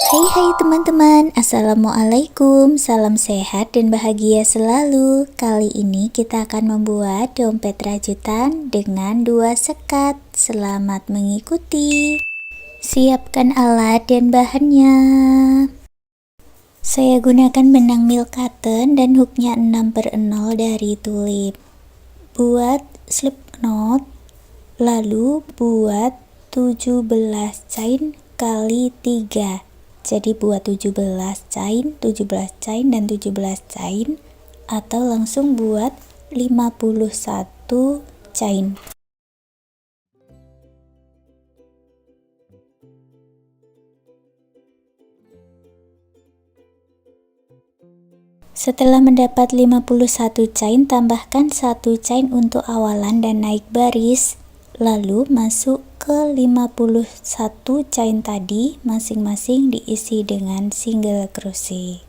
Hai teman-teman, Assalamualaikum, salam sehat dan bahagia selalu. Kali ini kita akan membuat dompet rajutan dengan 2 sekat. Selamat mengikuti. Siapkan alat dan bahannya. Saya gunakan benang milk cotton dan hooknya 6/0 dari tulip. Buat slip knot, lalu buat 17 chain kali 3. Jadi buat 17 chain, 17 chain dan 17 chain, atau langsung buat 51 chain. Setelah mendapat 51 chain, tambahkan 1 chain untuk awalan dan naik baris. Lalu masuk ke 51 chain tadi, masing-masing diisi dengan single crochet.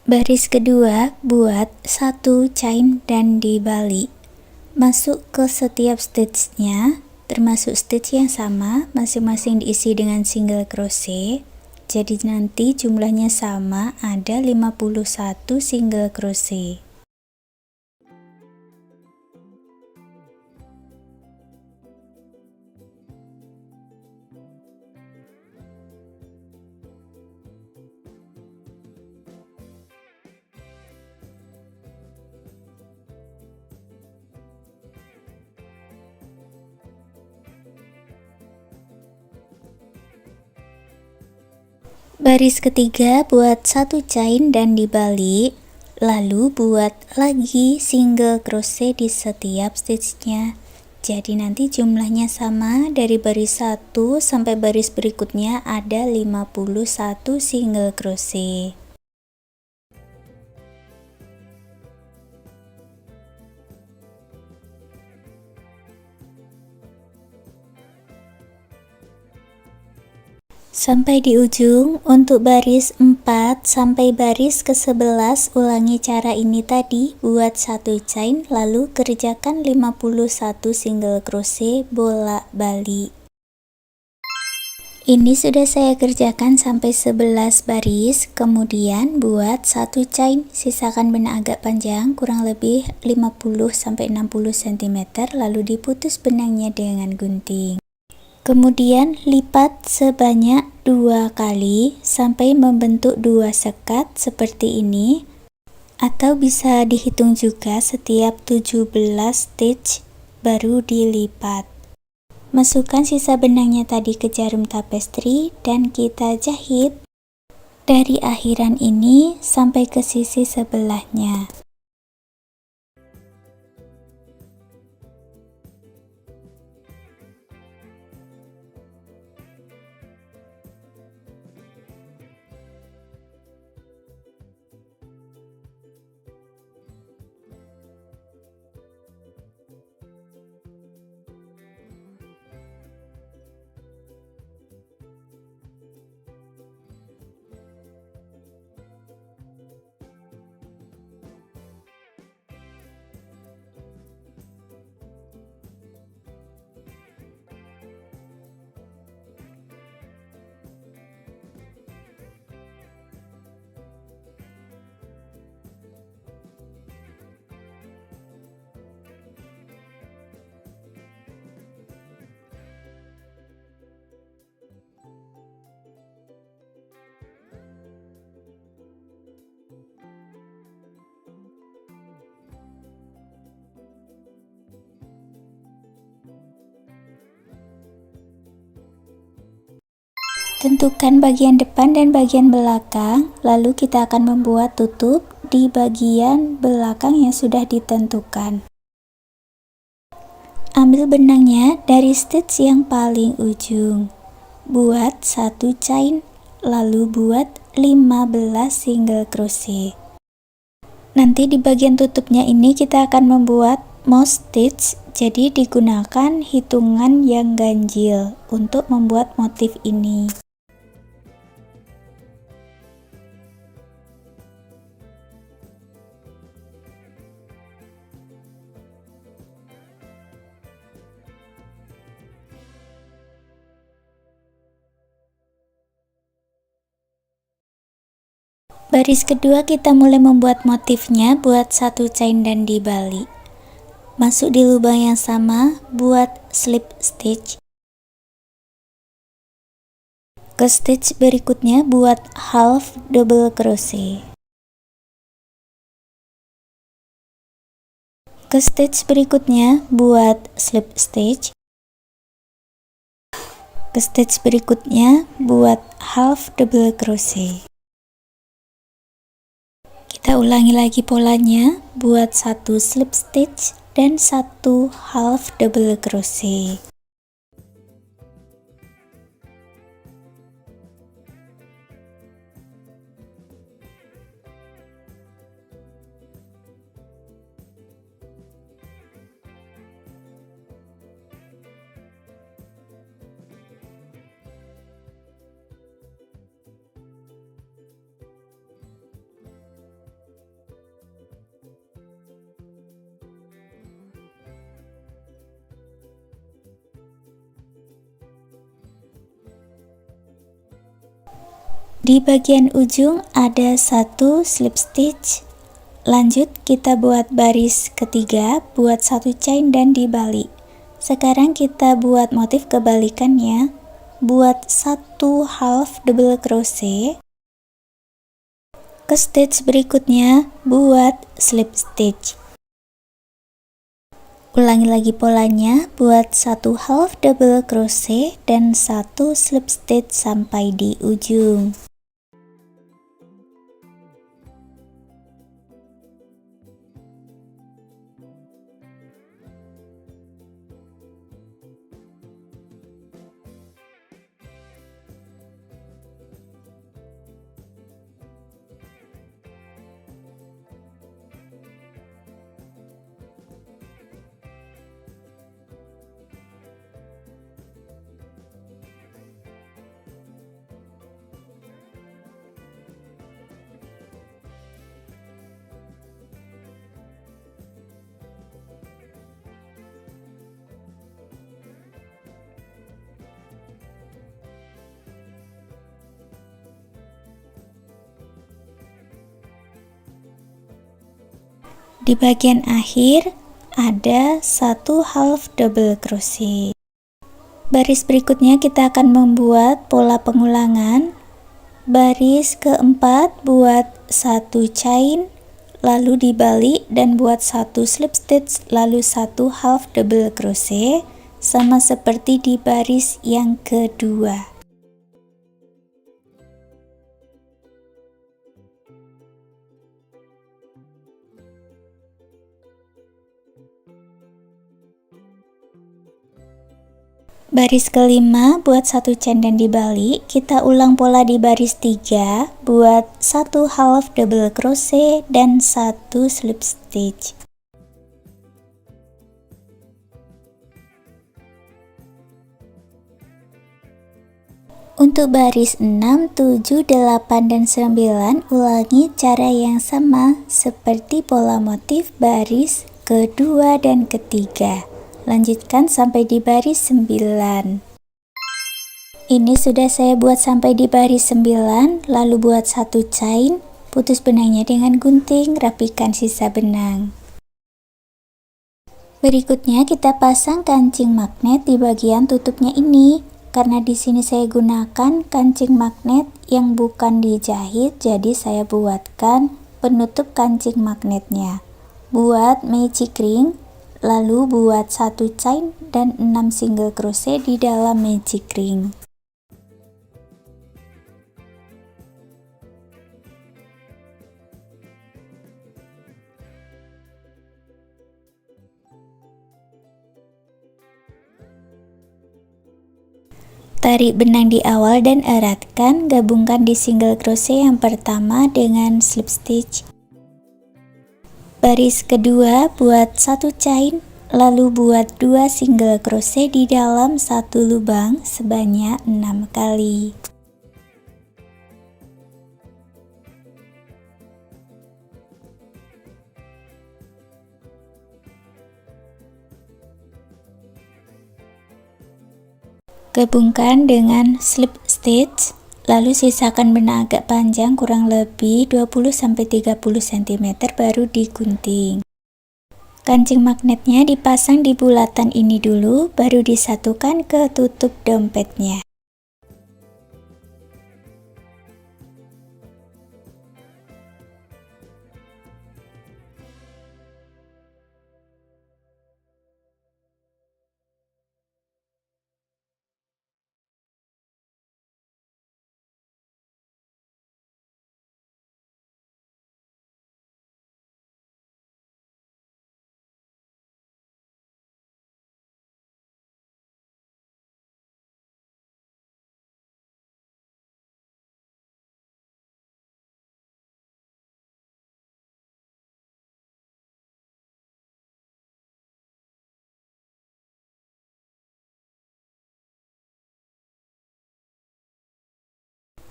Baris kedua buat 1 chain dan dibalik. Masuk ke setiap stitch-nya, termasuk stitch yang sama, masing-masing diisi dengan single crochet. Jadi nanti jumlahnya sama, ada 51 single crochet. Baris ketiga buat 1 chain dan dibalik, lalu buat lagi single crochet di setiap stitchnya. Jadi nanti jumlahnya sama, dari baris 1 sampai baris berikutnya ada 51 single crochet. Sampai di ujung. Untuk baris 4 sampai baris ke-11 ulangi cara ini tadi, buat 1 chain lalu kerjakan 51 single crochet bolak-balik. Ini sudah saya kerjakan sampai 11 baris, kemudian buat 1 chain, sisakan benang agak panjang kurang lebih 50-60 cm, lalu diputus benangnya dengan gunting. Kemudian lipat sebanyak 2 kali sampai membentuk 2 sekat seperti ini, atau bisa dihitung juga setiap 17 stitch baru dilipat. Masukkan sisa benangnya tadi ke jarum tapestry dan kita jahit dari akhiran ini sampai ke sisi sebelahnya. Tentukan bagian depan dan bagian belakang, lalu kita akan membuat tutup di bagian belakang yang sudah ditentukan. Ambil benangnya dari stitch yang paling ujung. Buat 1 chain, lalu buat 15 single crochet. Nanti di bagian tutupnya ini kita akan membuat moss stitch, jadi digunakan hitungan yang ganjil untuk membuat motif ini. Baris kedua kita mulai membuat motifnya, buat 1 chain dan dibalik. Masuk di lubang yang sama, buat slip stitch. Ke stitch berikutnya buat half double crochet. Ke stitch berikutnya buat slip stitch. Ke stitch berikutnya buat half double crochet. Kita ulangi lagi polanya, buat 1 slip stitch dan 1 half double crochet. Di bagian ujung ada 1 slip stitch. Lanjut kita buat baris ketiga, buat 1 chain dan dibalik. Sekarang kita buat motif kebalikannya, buat 1 half double crochet. Ke stitch berikutnya buat slip stitch. Ulangi lagi polanya, buat 1 half double crochet dan 1 slip stitch sampai di ujung. Di bagian akhir ada 1 half double crochet. Baris berikutnya kita akan membuat pola pengulangan. Baris keempat buat 1 chain, lalu dibalik dan buat 1 slip stitch, lalu 1 half double crochet, sama seperti di baris yang kedua. Baris kelima buat 1 chain dan dibalik, kita ulang pola di baris 3, buat 1 half double crochet dan 1 slip stitch. Untuk baris 6, 7, 8, dan 9, ulangi cara yang sama seperti pola motif baris kedua dan ketiga. Lanjutkan sampai di baris 9. Ini sudah saya buat sampai di baris 9, lalu buat 1 chain, putus benangnya dengan gunting, rapikan sisa benang. Berikutnya kita pasang kancing magnet di bagian tutupnya ini. Karena di sini saya gunakan kancing magnet yang bukan dijahit, jadi saya buatkan penutup kancing magnetnya. Buat magic ring, lalu buat 1 chain dan 6 single crochet di dalam magic ring. Tarik benang di awal dan eratkan, gabungkan di single crochet yang pertama dengan slip stitch. Baris kedua buat 1 chain, lalu buat 2 single crochet di dalam satu lubang sebanyak 6 kali. Gabungkan dengan slip stitch, lalu sisakan benang agak panjang kurang lebih 20-30 cm baru digunting. Kancing magnetnya dipasang di bulatan ini dulu, baru disatukan ke tutup dompetnya.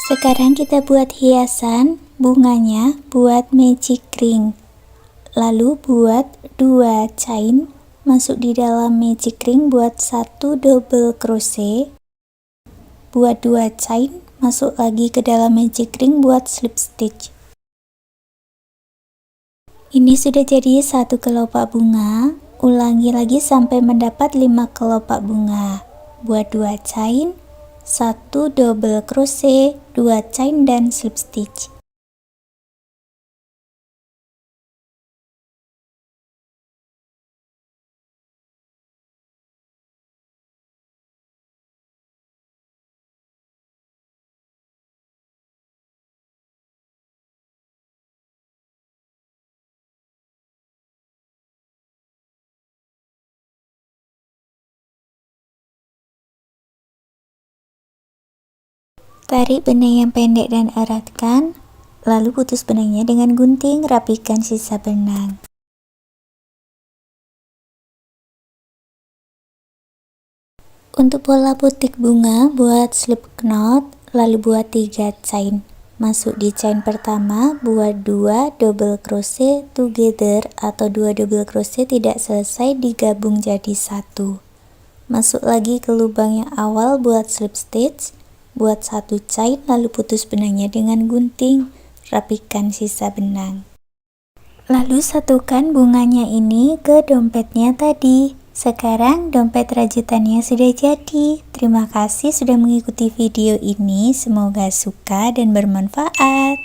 Sekarang kita buat hiasan bunganya, buat magic ring. Lalu buat 2 chain, masuk di dalam magic ring, buat 1 double crochet, buat 2 chain, masuk lagi ke dalam magic ring, buat slip stitch. Ini sudah jadi 1 kelopak bunga, ulangi lagi sampai mendapat 5 kelopak bunga. Buat 2 chain, 1 double crochet, 2 chain dan slip stitch. Tarik benang yang pendek dan eratkan, lalu putus benangnya dengan gunting, rapikan sisa benang. Untuk pola butik bunga, buat slip knot, lalu buat 3 chain. Masuk di chain pertama, buat 2 double crochet together atau 2 double crochet tidak selesai digabung jadi 1. Masuk lagi ke lubang yang awal buat slip stitch, buat 1 chain, lalu putus benangnya dengan gunting, rapikan sisa benang. Lalu satukan bunganya ini ke dompetnya tadi. Sekarang dompet rajutannya sudah jadi. Terima kasih sudah mengikuti video ini, semoga suka dan bermanfaat.